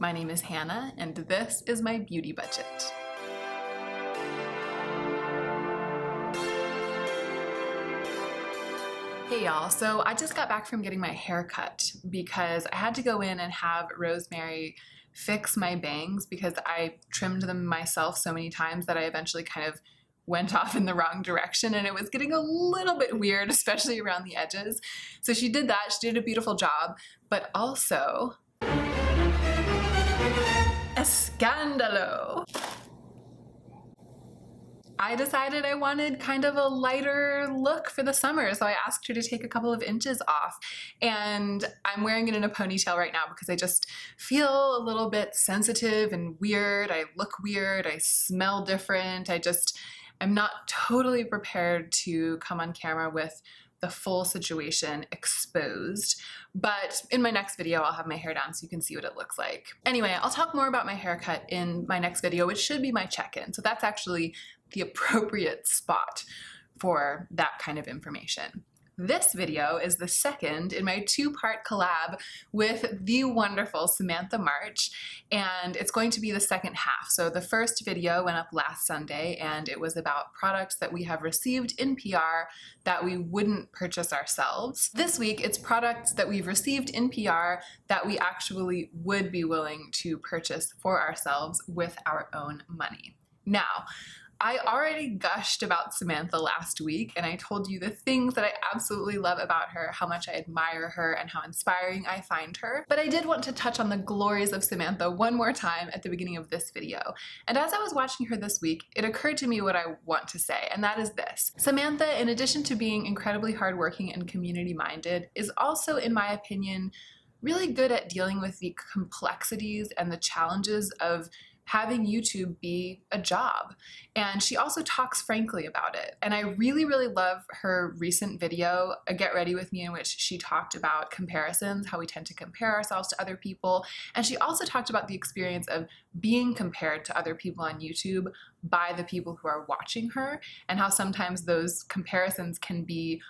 My name is Hannah, and this is my beauty budget. Hey y'all, so I just got back from getting my hair cut because I had to go in and have Rosemary fix my bangs because I trimmed them myself so many times that I eventually kind of went off in the wrong direction and it was getting a little bit weird, especially around the edges. So she did that, she did a beautiful job, but also escandalo. I decided I wanted kind of a lighter look for the summer, so I asked her to take a couple of inches off, and I'm wearing it in a ponytail right now because I just feel a little bit sensitive and weird. I look weird, I smell different, I'm not totally prepared to come on camera with the full situation exposed, but in my next video I'll have my hair down so you can see what it looks like. Anyway, I'll talk more about my haircut in my next video, which should be my check-in, so that's actually the appropriate spot for that kind of information. This video is the second in my two-part collab with the wonderful Samantha March, and it's going to be the second half. So the first video went up last Sunday, and it was about products that we have received in PR that we wouldn't purchase ourselves. This week, it's products that we've received in PR that we actually would be willing to purchase for ourselves with our own money. Now, I already gushed about Samantha last week, and I told you the things that I absolutely love about her, how much I admire her, and how inspiring I find her. But I did want to touch on the glories of Samantha one more time at the beginning of this video. And as I was watching her this week, it occurred to me what I want to say, and that is this. Samantha, in addition to being incredibly hardworking and community-minded, is also, in my opinion, really good at dealing with the complexities and the challenges of having YouTube be a job. And she also talks frankly about it. And I really, really love her recent video, a Get Ready With Me, in which she talked about comparisons, how we tend to compare ourselves to other people. And she also talked about the experience of being compared to other people on YouTube by the people who are watching her, and how sometimes those comparisons can be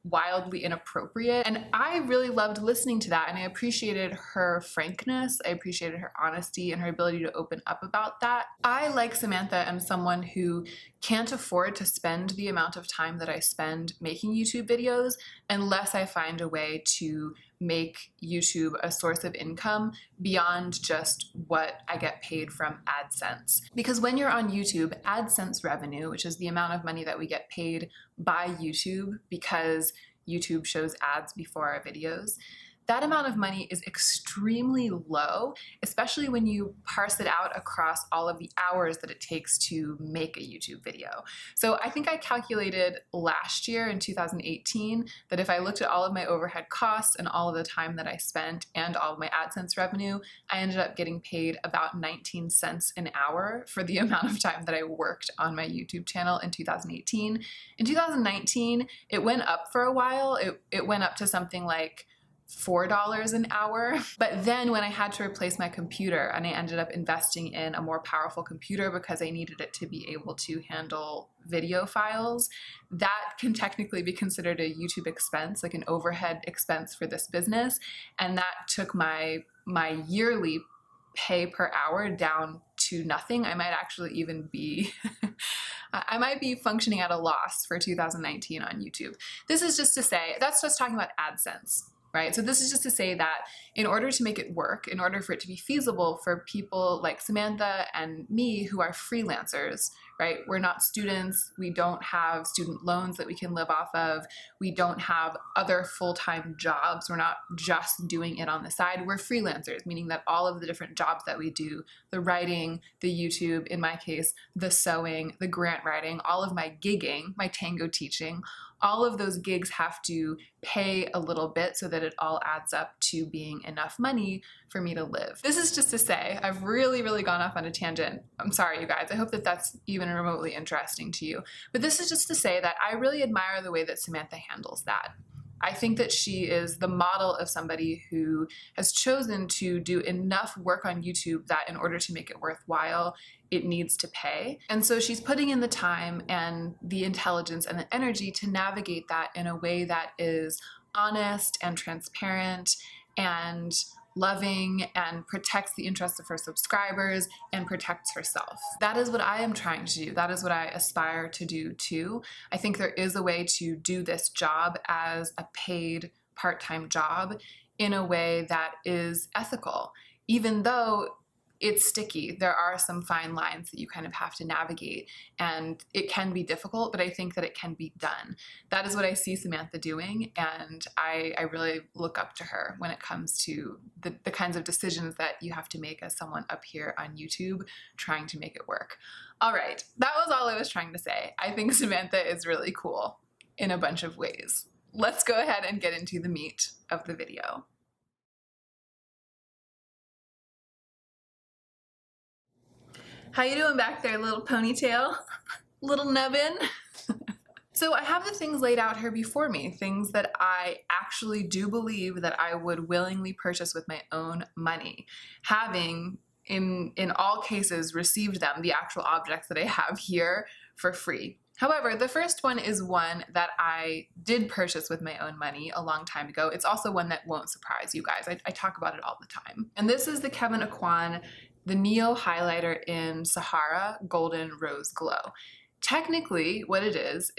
wildly inappropriate. And I really loved listening to that, and I appreciated her frankness, I appreciated her honesty and her ability to open up about that. I, like Samantha, am someone who can't afford to spend the amount of time that I spend making YouTube videos unless I find a way to make YouTube a source of income beyond just what I get paid from AdSense. Because when you're on YouTube, AdSense revenue, which is the amount of money that we get paid by YouTube because YouTube shows ads before our videos, that amount of money is extremely low, especially when you parse it out across all of the hours that it takes to make a YouTube video. So I think I calculated last year in 2018 that if I looked at all of my overhead costs and all of the time that I spent and all of my AdSense revenue, I ended up getting paid about 19 cents an hour for the amount of time that I worked on my YouTube channel in 2018. In 2019, it went up for a while. It went up to something like $4 an hour. But then when I had to replace my computer and I ended up investing in a more powerful computer because I needed it to be able to handle video files, that can technically be considered a YouTube expense, like an overhead expense for this business. And that took my yearly pay per hour down to nothing. I might actually even be I might be functioning at a loss for 2019 on YouTube. This is just to say, that's just talking about AdSense. Right? So this is just to say that in order to make it work, in order for it to be feasible for people like Samantha and me who are freelancers, right? We're not students, we don't have student loans that we can live off of, we don't have other full-time jobs, we're not just doing it on the side, we're freelancers, meaning that all of the different jobs that we do, the writing, the YouTube, in my case, the sewing, the grant writing, all of my gigging, my tango teaching, all of those gigs have to pay a little bit so that it all adds up to being enough money for me to live. This is just to say, I've really, really gone off on a tangent. I'm sorry, you guys. I hope that that's even remotely interesting to you. But this is just to say that I really admire the way that Samantha handles that. I think that she is the model of somebody who has chosen to do enough work on YouTube that in order to make it worthwhile, it needs to pay. And so she's putting in the time and the intelligence and the energy to navigate that in a way that is honest and transparent and loving and protects the interests of her subscribers and protects herself. That is what I am trying to do. That is what I aspire to do too. I think there is a way to do this job as a paid part-time job in a way that is ethical, even though it's sticky. There are some fine lines that you kind of have to navigate, and it can be difficult, but I think that it can be done. That is what I see Samantha doing, and I really look up to her when it comes to the kinds of decisions that you have to make as someone up here on YouTube trying to make it work. All right, that was all I was trying to say. I think Samantha is really cool in a bunch of ways. Let's go ahead and get into the meat of the video. How you doing back there, little ponytail? Little nubbin? So I have the things laid out here before me, things that I actually do believe that I would willingly purchase with my own money, having in all cases received them, the actual objects that I have here, for free. However, the first one is one that I did purchase with my own money a long time ago. It's also one that won't surprise you guys. I talk about it all the time. And this is the Kevyn Aucoin, the Neo Highlighter in Sahara Golden Rose Glow. Technically, what it is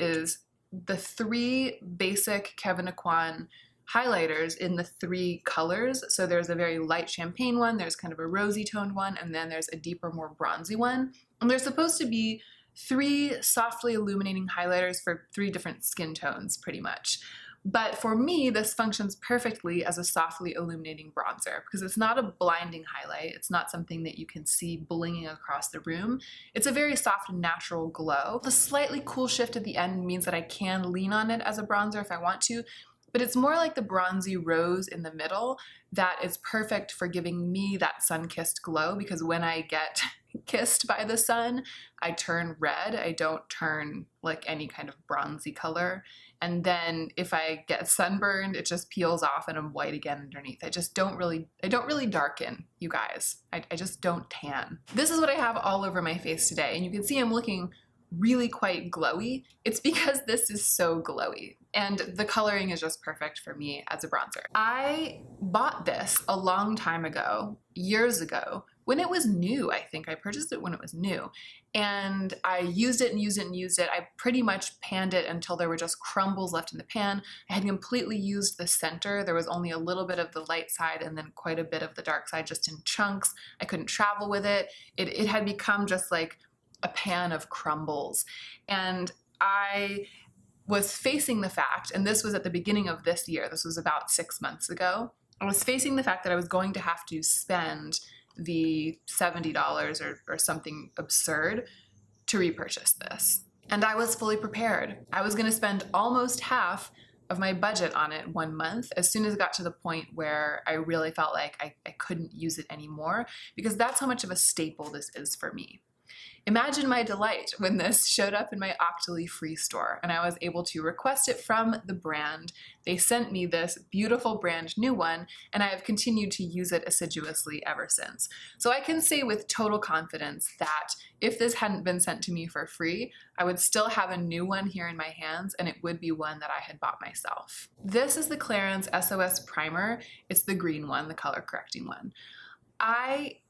the 3 basic Kevyn Aucoin highlighters in the 3 colors. So there's a very light champagne one, there's kind of a rosy toned one, and then there's a deeper, more bronzy one. And they're supposed to be 3 softly illuminating highlighters for 3 different skin tones, pretty much. But for me, this functions perfectly as a softly illuminating bronzer because it's not a blinding highlight. It's not something that you can see blinging across the room. It's a very soft and natural glow. The slightly cool shift at the end means that I can lean on it as a bronzer if I want to, but it's more like the bronzy rose in the middle that is perfect for giving me that sun-kissed glow, because when I get kissed by the sun, I turn red. I don't turn like any kind of bronzy color. And then if I get sunburned, it just peels off and I'm white again underneath. I don't really darken, you guys. I just don't tan. This is what I have all over my face today. And you can see I'm looking really quite glowy. It's because this is so glowy. And the coloring is just perfect for me as a bronzer. I bought this a long time ago, years ago, when it was new. I think I purchased it when it was new. And I used it and used it and used it. I pretty much panned it until there were just crumbles left in the pan. I had completely used the center. There was only a little bit of the light side and then quite a bit of the dark side just in chunks. I couldn't travel with it. It had become just like a pan of crumbles. And I was facing the fact, and this was at the beginning of this year, this was about 6 months ago, I was facing the fact that I was going to have to spend the $70 or something absurd to repurchase this. And I was fully prepared. I was gonna spend almost half of my budget on it 1 month as soon as it got to the point where I really felt like I couldn't use it anymore, because that's how much of a staple this is for me. Imagine my delight when this showed up in my Octoly free store and I was able to request it from the brand. They sent me this beautiful brand new one, and I have continued to use it assiduously ever since. So I can say with total confidence that if this hadn't been sent to me for free, I would still have a new one here in my hands, and it would be one that I had bought myself. This is the Clarins SOS Primer. It's the green one, the color correcting one. I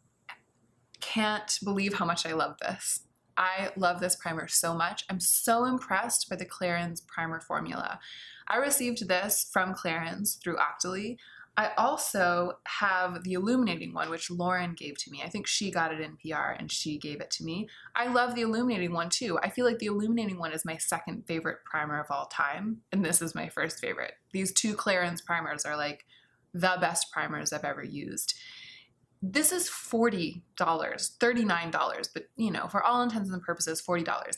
can't believe how much I love this. I love this primer so much. I'm so impressed by the Clarins primer formula. I received this from Clarins through Octoly. I also have the illuminating one, which Lauren gave to me. I think she got it in PR and she gave it to me. I love the illuminating one too. I feel like the illuminating one is my second favorite primer of all time, and this is my first favorite. These 2 Clarins primers are like the best primers I've ever used. This is $40, $39, but you know, for all intents and purposes, $40.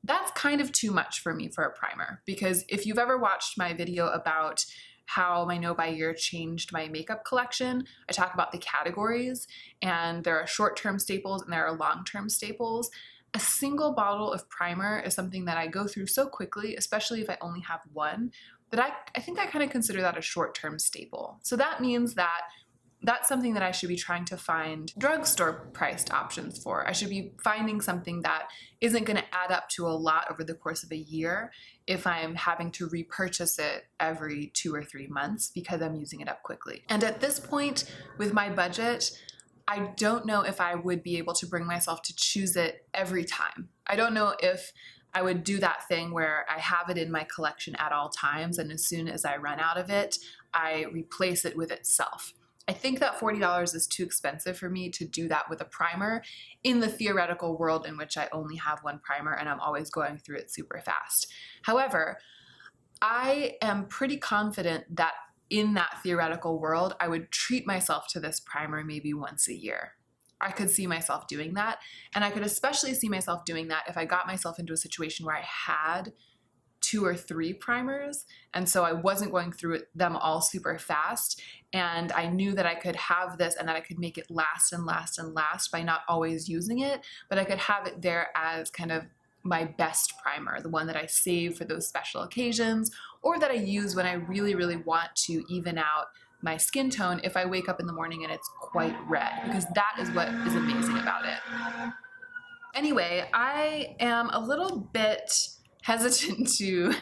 That's kind of too much for me for a primer, because if you've ever watched my video about how my No by Year changed my makeup collection, I talk about the categories, and there are short-term staples and there are long-term staples. A single bottle of primer is something that I go through so quickly, especially if I only have one, that I think I kind of consider that a short-term staple. So that means that that's something that I should be trying to find drugstore priced options for. I should be finding something that isn't going to add up to a lot over the course of a year if I'm having to repurchase it every 2 or 3 months because I'm using it up quickly. And at this point with my budget, I don't know if I would be able to bring myself to choose it every time. I don't know if I would do that thing where I have it in my collection at all times, and as soon as I run out of it, I replace it with itself. I think that $40 is too expensive for me to do that with a primer in the theoretical world in which I only have one primer and I'm always going through it super fast. However, I am pretty confident that in that theoretical world, I would treat myself to this primer maybe once a year. I could see myself doing that, and I could especially see myself doing that if I got myself into a situation where I had 2 or 3 primers, and so I wasn't going through them all super fast, and I knew that I could have this and that I could make it last and last and last by not always using it, but I could have it there as kind of my best primer, the one that I save for those special occasions, or that I use when I really, really want to even out my skin tone if I wake up in the morning and it's quite red, because that is what is amazing about it. Anyway, I am a little bit hesitant to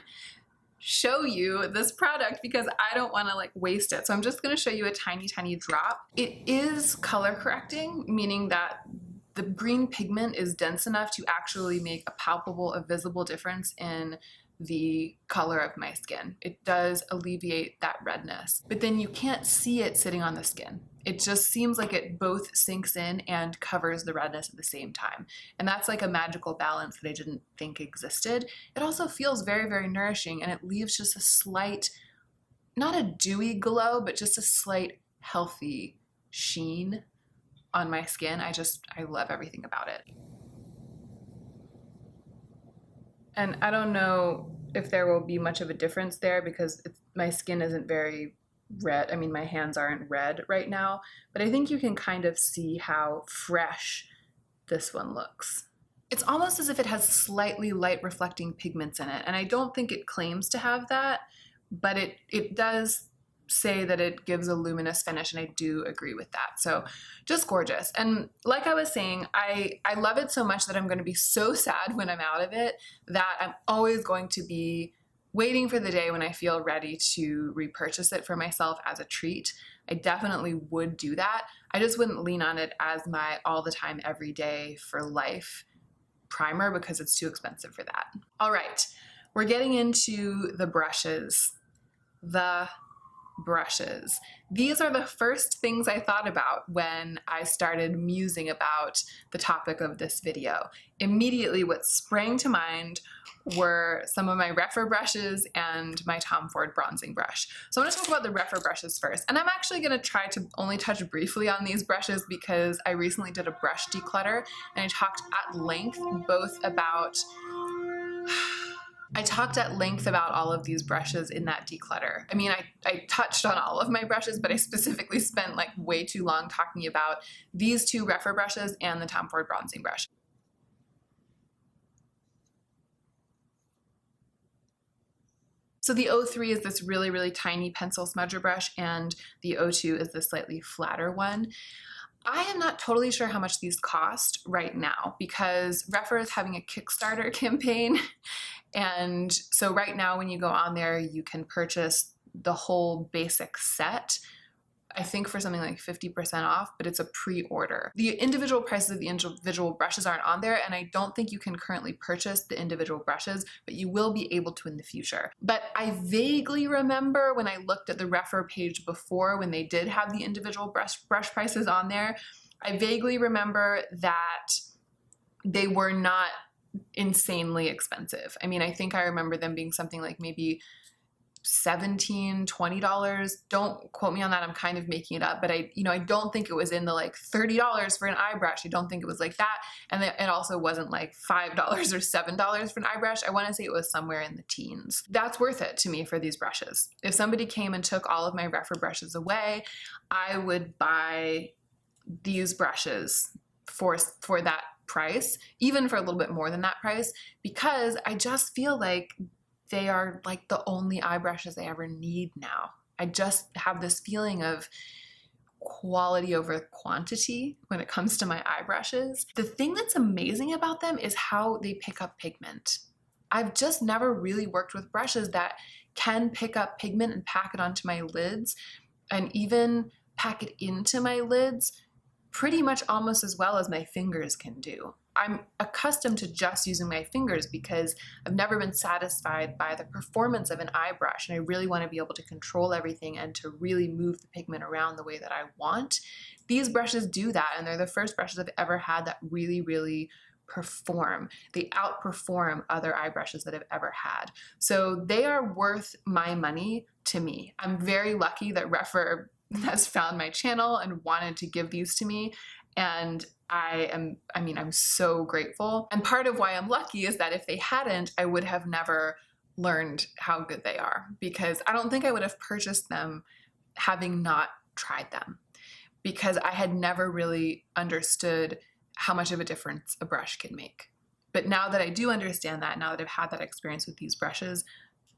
show you this product because I don't want to like waste it. So I'm just going to show you a tiny, tiny drop. It is color correcting, meaning that the green pigment is dense enough to actually make a palpable, a visible difference in the color of my skin. It does alleviate that redness, but then you can't see it sitting on the skin. It just seems like it both sinks in and covers the redness at the same time. And that's like a magical balance that I didn't think existed. It also feels very, very nourishing, and it leaves just a slight, not a dewy glow, but just a slight healthy sheen on my skin. I love everything about it. And I don't know if there will be much of a difference there because my skin isn't very red. I mean, my hands aren't red right now, but I think you can kind of see how fresh this one looks. It's almost as if it has slightly light reflecting pigments in it, and I don't think it claims to have that, but it does say that it gives a luminous finish, and I do agree with that. So just gorgeous. And like I was saying, I love it so much that I'm going to be so sad when I'm out of it that I'm always going to be waiting for the day when I feel ready to repurchase it for myself as a treat. I definitely would do that. I just wouldn't lean on it as my all the time, every day for life primer because it's too expensive for that. All right, we're getting into the brushes. These are the first things I thought about when I started musing about the topic of this video. Immediately what sprang to mind were some of my Rephr brushes and my Tom Ford bronzing brush. So I want to talk about the Rephr brushes first. And I'm actually going to try to only touch briefly on these brushes because I recently did a brush declutter and I talked at length about all of these brushes in that declutter. I mean, I touched on all of my brushes, but I specifically spent like way too long talking about these 2 Rephr brushes and the Tom Ford bronzing brush. So the O3 is this really, really tiny pencil smudger brush, and the O2 is this slightly flatter one. I am not totally sure how much these cost right now because Rephr is having a Kickstarter campaign. And so right now when you go on there, you can purchase the whole basic set, I think for something like 50% off, but it's a pre-order. The individual prices of the individual brushes aren't on there, and I don't think you can currently purchase the individual brushes, but you will be able to in the future. But I vaguely remember when I looked at the Rephr page before, when they did have the individual brush prices on there, I vaguely remember that they were not insanely expensive. I mean, I think I remember them being something like maybe $17, $20. Don't quote me on that. I'm kind of making it up, but I don't think it was in the like $30 for an eye brush. I don't think it was like that. And it also wasn't like $5 or $7 for an eye brush. I want to say it was somewhere in the teens. That's worth it to me for these brushes. If somebody came and took all of my Rephr brushes away, I would buy these brushes for that price, even for a little bit more than that price, because I just feel like they are like the only eye brushes I ever need now. I just have this feeling of quality over quantity when it comes to my eye brushes. The thing that's amazing about them is how they pick up pigment. I've just never really worked with brushes that can pick up pigment and pack it onto my lids, and even pack it into my lids pretty much almost as well as my fingers can do. I'm accustomed to just using my fingers because I've never been satisfied by the performance of an eye brush, and I really want to be able to control everything and to really move the pigment around the way that I want. These brushes do that, and they're the first brushes I've ever had that really perform. They outperform other eye brushes that I've ever had. So they are worth my money to me. I'm very lucky that Refer has found my channel and wanted to give these to me. And I'm so grateful. And part of why I'm lucky is that if they hadn't, I would have never learned how good they are, because I don't think I would have purchased them having not tried them, because I had never really understood how much of a difference a brush can make. But now that I do understand that, now that I've had that experience with these brushes,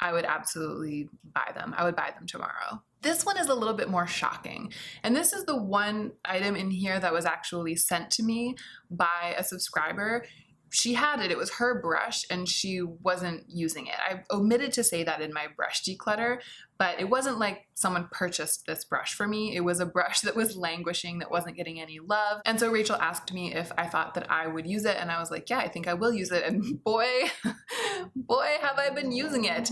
I would absolutely buy them. I would buy them tomorrow. This one is a little bit more shocking. And this is the one item in here that was actually sent to me by a subscriber. She had it, it was her brush, and she wasn't using it. I omitted to say that in my brush declutter, but it wasn't like someone purchased this brush for me. It was a brush that was languishing, that wasn't getting any love. And so Rachel asked me if I thought that I would use it, and I was like, yeah, I think I will use it. And boy, have I been using it.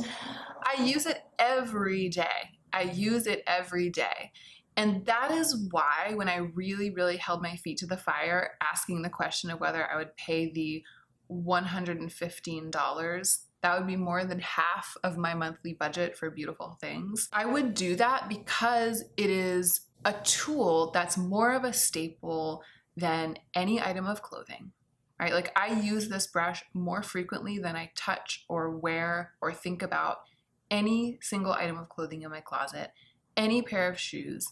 I use it every day. I use it every day. And that is why when I really held my feet to the fire asking the question of whether I would pay the $115, that would be more than half of my monthly budget for beautiful things. I would do that because it is a tool that's more of a staple than any item of clothing, right? Like, I use this brush more frequently than I touch or wear or think about any single item of clothing in my closet, any pair of shoes,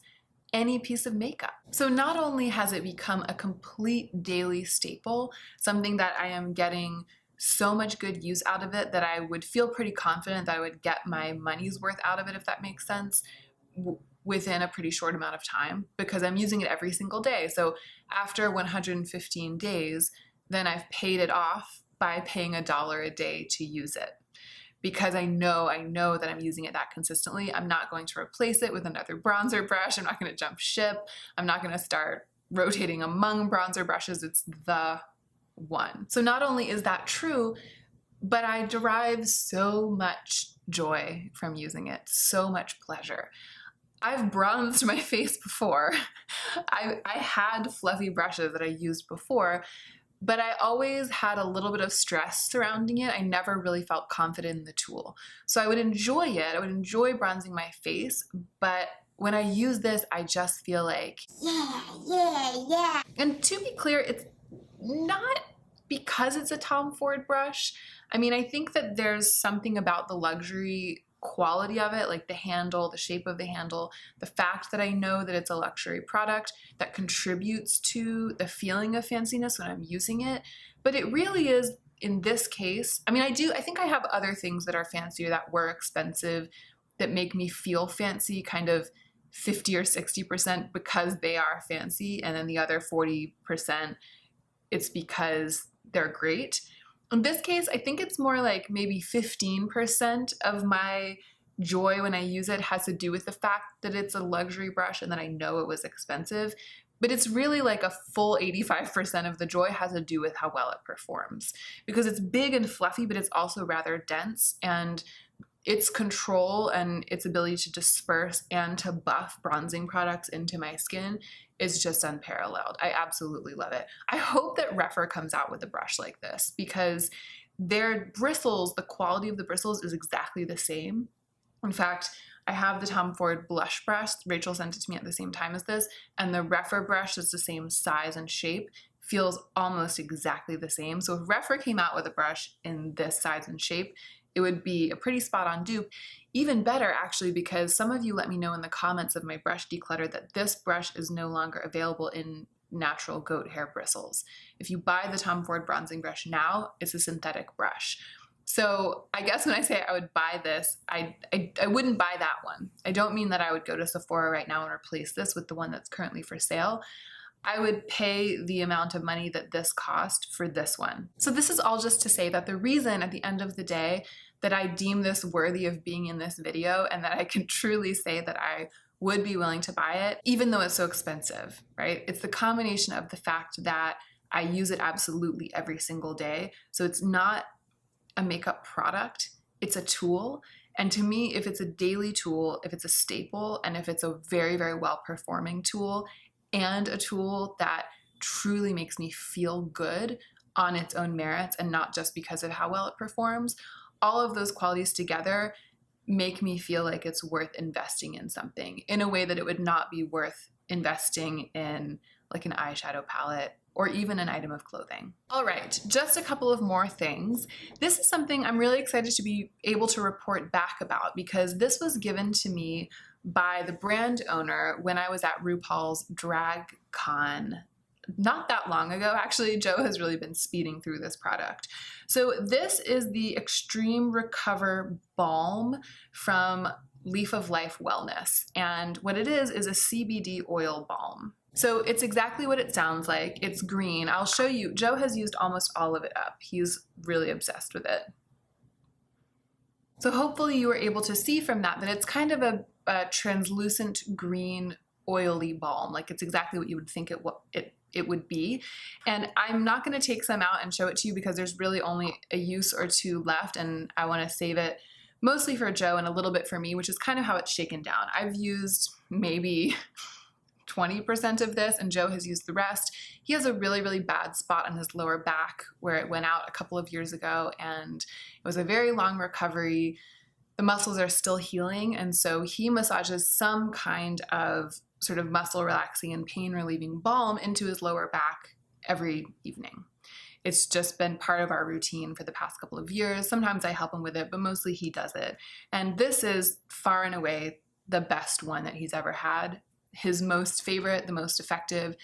any piece of makeup. So not only has it become a complete daily staple, something that I am getting so much good use out of it that I would feel pretty confident that I would get my money's worth out of it, if that makes sense, within a pretty short amount of time, because I'm using it every single day. So after 115 days, then I've paid it off by paying $1 a day to use it. Because I know that I'm using it that consistently. I'm not going to replace it with another bronzer brush. I'm not going to jump ship. I'm not going to start rotating among bronzer brushes. It's the one. So not only is that true, but I derive so much joy from using it, so much pleasure. I've bronzed my face before. I had fluffy brushes that I used before, but I always had a little bit of stress surrounding it. I never really felt confident in the tool. So I would enjoy it. I would enjoy bronzing my face, but when I use this, I just feel like, yeah. And to be clear, it's not because it's a Tom Ford brush. I mean, I think that there's something about the luxury quality of it, like the handle, the shape of the handle, the fact that I know that it's a luxury product that contributes to the feeling of fanciness when I'm using it. But it really is, in this case, I mean, I think I have other things that are fancier, that were expensive, that make me feel fancy, kind of 50 or 60% because they are fancy, and then the other 40%, it's because they're great. In this case, I think it's more like maybe 15% of my joy when I use it has to do with the fact that it's a luxury brush and that I know it was expensive. But it's really like a full 85% of the joy has to do with how well it performs. Because it's big and fluffy, but it's also rather dense, and its control and its ability to disperse and to buff bronzing products into my skin is just unparalleled. I absolutely love it. I hope that Refer comes out with a brush like this, because their bristles, the quality of the bristles is exactly the same. In fact, I have the Tom Ford blush brush. Rachel sent it to me at the same time as this, and the Refer brush is the same size and shape, feels almost exactly the same. So if Refer came out with a brush in this size and shape, it would be a pretty spot on dupe. Even better, actually, because some of you let me know in the comments of my brush declutter that this brush is no longer available in natural goat hair bristles. If you buy the Tom Ford bronzing brush now, it's a synthetic brush. So I guess when I say I would buy this, I wouldn't buy that one. I don't mean that I would go to Sephora right now and replace this with the one that's currently for sale. I would pay the amount of money that this cost for this one. So this is all just to say that the reason at the end of the day that I deem this worthy of being in this video and that I can truly say that I would be willing to buy it, even though it's so expensive, right? It's the combination of the fact that I use it absolutely every single day. So it's not a makeup product, it's a tool. And to me, if it's a daily tool, if it's a staple, and if it's a very, very well performing tool, and a tool that truly makes me feel good on its own merits and not just because of how well it performs, all of those qualities together make me feel like it's worth investing in something in a way that it would not be worth investing in like an eyeshadow palette or even an item of clothing. All right, just a couple of more things. This is something I'm really excited to be able to report back about because this was given to me by the brand owner when I was at RuPaul's Drag Con not that long ago. Actually, Joe has really been speeding through this product. So this is the Extreme Recover Balm from Leaf of Life Wellness. And what it is a CBD oil balm. So it's exactly what it sounds like. It's green. I'll show you. Joe has used almost all of it up. He's really obsessed with it. So hopefully you were able to see from that it's kind of a translucent green oily balm. Like it's exactly what you would think it would be. And I'm not going to take some out and show it to you because there's really only a use or two left and I want to save it mostly for Joe and a little bit for me, which is kind of how it's shaken down. I've used maybe 20% of this and Joe has used the rest. He has a really, really bad spot on his lower back where it went out a couple of years ago and it was a very long recovery. The muscles are still healing and so he massages some kind of sort of muscle relaxing and pain relieving balm into his lower back every evening. It's just been part of our routine for the past couple of years. Sometimes I help him with it, but mostly he does it. And this is far and away the best one that he's ever had. His most favorite, the most effective.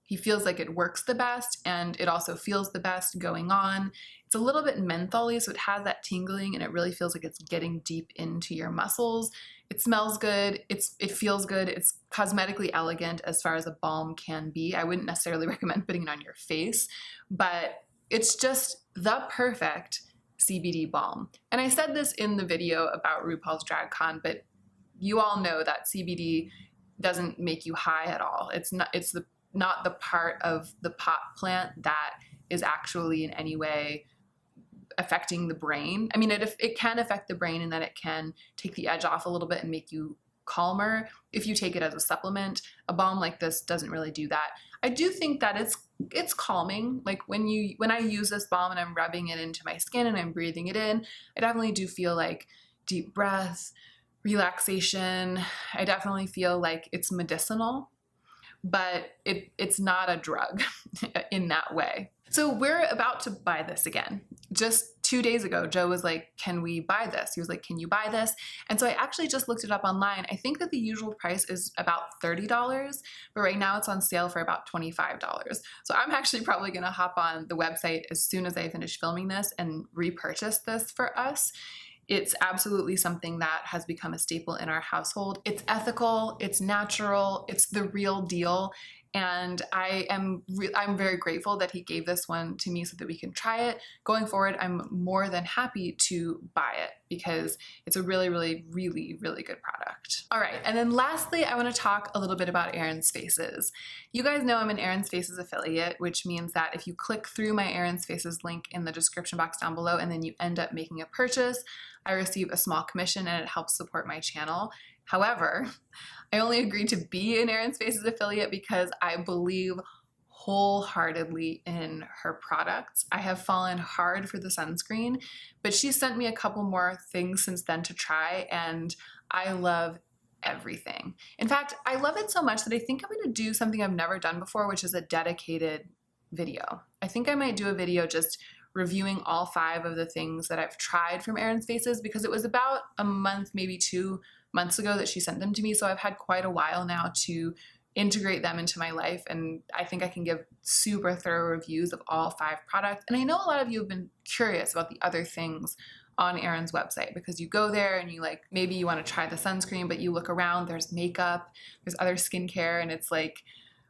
He feels like it works the best and it also feels the best going on. It's a little bit mentholy, so it has that tingling and it really feels like it's getting deep into your muscles. It smells good, it feels good, it's cosmetically elegant as far as a balm can be. I wouldn't necessarily recommend putting it on your face, but it's just the perfect CBD balm. And I said this in the video about RuPaul's Drag Con, but you all know that CBD doesn't make you high at all. It's not the part of the pot plant that is actually in any way affecting the brain. I mean, it can affect the brain in that it can take the edge off a little bit and make you calmer if you take it as a supplement. A balm like this doesn't really do that. I do think that it's calming. Like when I use this balm and I'm rubbing it into my skin and I'm breathing it in, I definitely do feel like deep breath, relaxation. I definitely feel like it's medicinal, but it's not a drug in that way. So we're about to buy this again. Just 2 days ago, Joe was like, can we buy this? He was like, can you buy this? And so I actually just looked it up online. I think that the usual price is about $30, but right now it's on sale for about $25. So I'm actually probably gonna hop on the website as soon as I finish filming this and repurchase this for us. It's absolutely something that has become a staple in our household. It's ethical, it's natural, it's the real deal. And I'm very grateful that he gave this one to me so that we can try it. Going forward, I'm more than happy to buy it because it's a really, really, really, really good product. All right, and then lastly, I want to talk a little bit about Erin's Faces. You guys know I'm an Erin's Faces affiliate, which means that if you click through my Erin's Faces link in the description box down below and then you end up making a purchase, I receive a small commission and it helps support my channel. However, I only agreed to be an Erin's Faces affiliate because I believe wholeheartedly in her products. I have fallen hard for the sunscreen, but she sent me a couple more things since then to try, and I love everything. In fact, I love it so much that I think I'm gonna do something I've never done before, which is a dedicated video. I think I might do a video just reviewing all 5 of the things that I've tried from Erin's Faces because it was about a month, maybe 2 months ago that she sent them to me. So I've had quite a while now to integrate them into my life, and I think I can give super thorough reviews of all 5 products. And I know a lot of you have been curious about the other things on Erin's website, because you go there and you like, maybe you want to try the sunscreen, but you look around, there's makeup, there's other skincare, and it's like,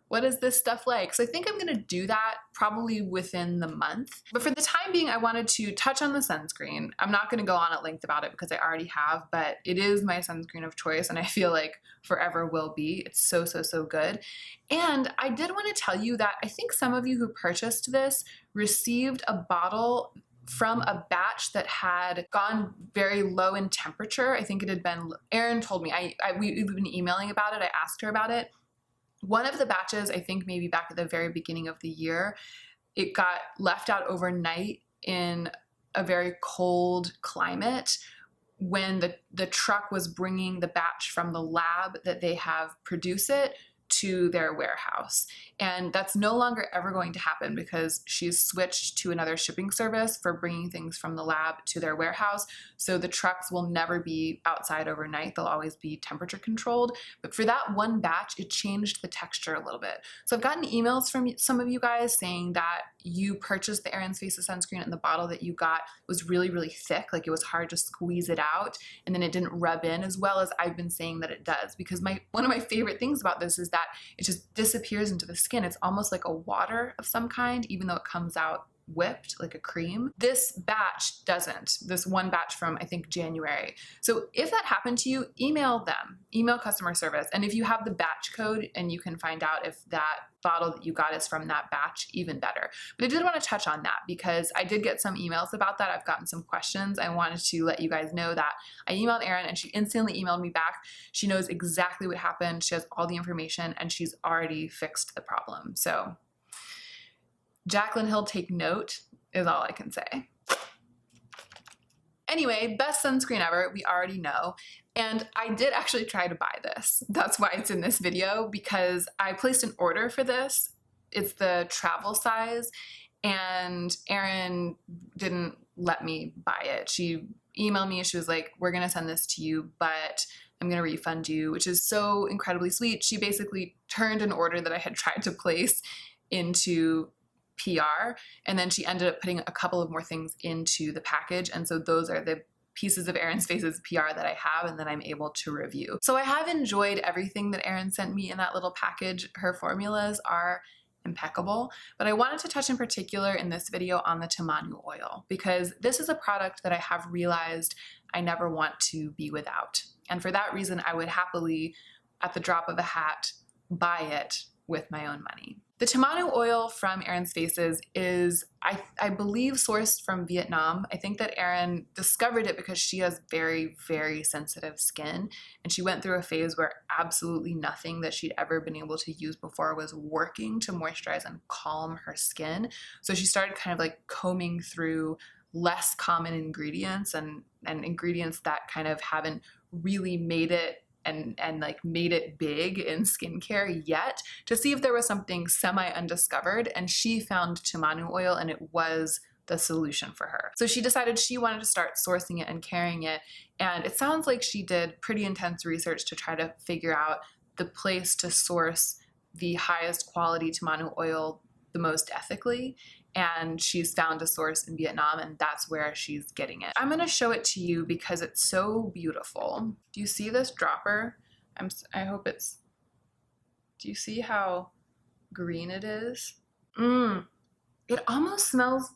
what is this stuff like? So I think I'm gonna do that probably within the month. But for the time being, I wanted to touch on the sunscreen. I'm not gonna go on at length about it because I already have, but it is my sunscreen of choice, and I feel like forever will be. It's so, so, so good. And I did wanna tell you that I think some of you who purchased this received a bottle from a batch that had gone very low in temperature. I think it had been, Erin told me, we've been emailing about it, I asked her about it. One of the batches, I think maybe back at the very beginning of the year, it got left out overnight in a very cold climate when the truck was bringing the batch from the lab that they have produce it to their warehouse. And that's no longer ever going to happen because she's switched to another shipping service for bringing things from the lab to their warehouse. So the trucks will never be outside overnight. They'll always be temperature controlled. But for that one batch, it changed the texture a little bit. So I've gotten emails from some of you guys saying that you purchased the Erin's Faces sunscreen and the bottle that you got was really, really thick. Like it was hard to squeeze it out, and then it didn't rub in as well as I've been saying that it does. Because one of my favorite things about this is that it just disappears into the skin. It's almost like a water of some kind, even though it comes out whipped like a cream. This batch doesn't. This one batch from, I think, January. So if that happened to you, email them, email customer service. And if you have the batch code and you can find out if that bottle that you got is from that batch, even better. But I did want to touch on that because I did get some emails about that. I've gotten some questions. I wanted to let you guys know that I emailed Erin and she instantly emailed me back. She knows exactly what happened. She has all the information and she's already fixed the problem. So Jaclyn Hill, take note, is all I can say. Anyway, best sunscreen ever, we already know. And I did actually try to buy this. That's why it's in this video, because I placed an order for this. It's the travel size, and Erin didn't let me buy it. She emailed me, she was like, we're gonna send this to you, but I'm gonna refund you, which is so incredibly sweet. She basically turned an order that I had tried to place into PR, and then she ended up putting a couple of more things into the package, and so those are the pieces of Erin's Faces PR that I have and that I'm able to review. So I have enjoyed everything that Erin sent me in that little package. Her formulas are impeccable, but I wanted to touch in particular in this video on the tamanu oil, because this is a product that I have realized I never want to be without. And for that reason, I would happily, at the drop of a hat, buy it with my own money. The tamanu oil from Erin's Faces is, I believe, sourced from Vietnam. I think that Erin discovered it because she has very, very sensitive skin, and she went through a phase where absolutely nothing that she'd ever been able to use before was working to moisturize and calm her skin. So she started kind of like combing through less common ingredients and ingredients that kind of haven't really made it and like made it big in skincare yet, to see if there was something semi-undiscovered, and she found tamanu oil and it was the solution for her. So she decided she wanted to start sourcing it and carrying it, and it sounds like she did pretty intense research to try to figure out the place to source the highest quality tamanu oil the most ethically, and she's found a source in Vietnam, and that's where she's getting it. I'm gonna show it to you because it's so beautiful. Do you see this dropper? I hope it's, do you see how green it is? It almost smells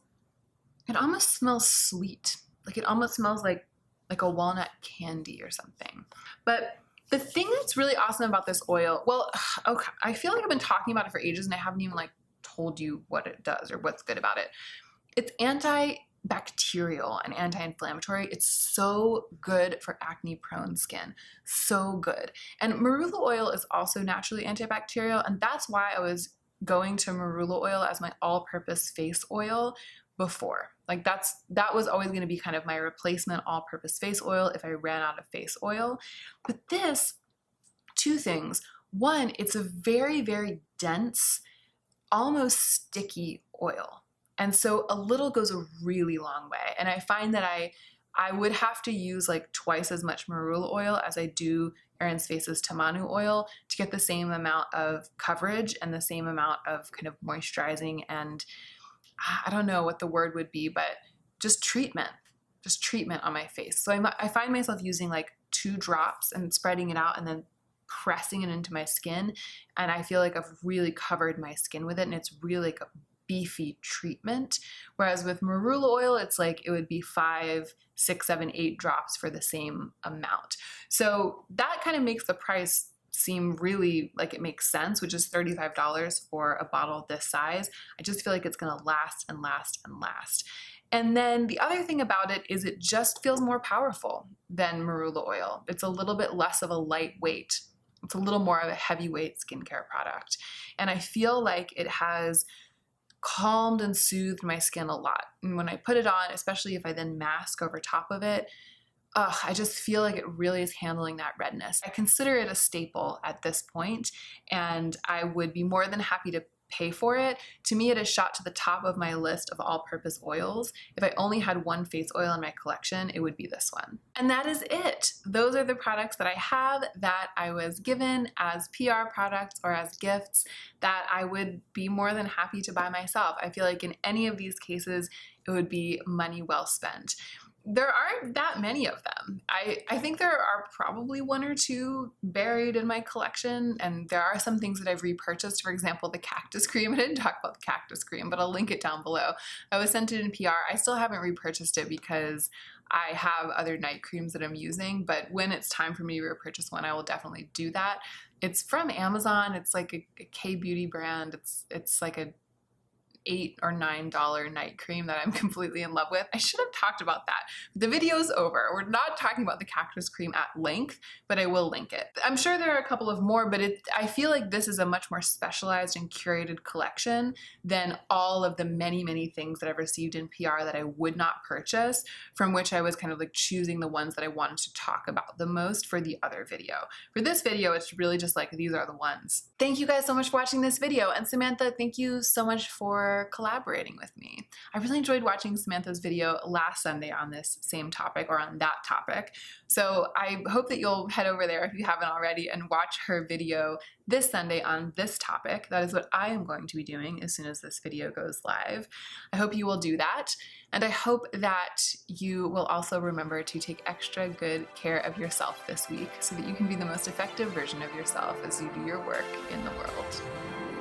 sweet. Like it almost smells like a walnut candy or something. But the thing that's really awesome about this oil, well, okay, I feel like I've been talking about it for ages and I haven't even like told you what it does or what's good about it. It's antibacterial and anti-inflammatory. It's so good for acne prone skin. So good. And marula oil is also naturally antibacterial, and that's why I was going to marula oil as my all-purpose face oil before. Like that was always going to be kind of my replacement all-purpose face oil if I ran out of face oil. But this, two things. One, it's a very, very dense, almost sticky oil. And so a little goes a really long way. And I find that I would have to use like twice as much marula oil as I do Aaron's Face's Tamanu oil to get the same amount of coverage and the same amount of kind of moisturizing and I don't know what the word would be, but just treatment on my face. So I find myself using like 2 drops and spreading it out and then pressing it into my skin. And I feel like I've really covered my skin with it. And it's really like a beefy treatment. Whereas with marula oil, it's like it would be 5, 6, 7, 8 drops for the same amount. So that kind of makes the price seem really like it makes sense, which is $35 for a bottle this size. I just feel like it's gonna last and last and last. And then the other thing about it is it just feels more powerful than marula oil. It's a little bit less of a lightweight. It's a little more of a heavyweight skincare product. And I feel like it has calmed and soothed my skin a lot. And when I put it on, especially if I then mask over top of it, I just feel like it really is handling that redness. I consider it a staple at this point, and I would be more than happy to pay for it. To me, it is shot to the top of my list of all-purpose oils. If I only had one face oil in my collection, it would be this one. And that is it. Those are the products that I have that I was given as PR products or as gifts that I would be more than happy to buy myself. I feel like in any of these cases, it would be money well spent. There aren't that many of them. I think there are probably 1 or 2 buried in my collection, and there are some things that I've repurchased. For example, the cactus cream. I didn't talk about the cactus cream, but I'll link it down below. I was sent it in PR. I still haven't repurchased it because I have other night creams that I'm using, but when it's time for me to repurchase one, I will definitely do that. It's from Amazon. It's like a K-beauty brand. It's like a $8 or $9 night cream that I'm completely in love with. I should have talked about that. The video's over. We're not talking about the cactus cream at length, but I will link it. I'm sure there are a couple of more, but I feel like this is a much more specialized and curated collection than all of the many, many things that I've received in PR that I would not purchase, from which I was kind of like choosing the ones that I wanted to talk about the most for the other video. For this video, it's really just like, these are the ones. Thank you guys so much for watching this video. And Samantha, thank you so much for collaborating with me. I really enjoyed watching Samantha's video last Sunday on this same topic, or on that topic. So I hope that you'll head over there if you haven't already and watch her video this Sunday on this topic. That is what I am going to be doing as soon as this video goes live. I hope you will do that. And I hope that you will also remember to take extra good care of yourself this week so that you can be the most effective version of yourself as you do your work in the world.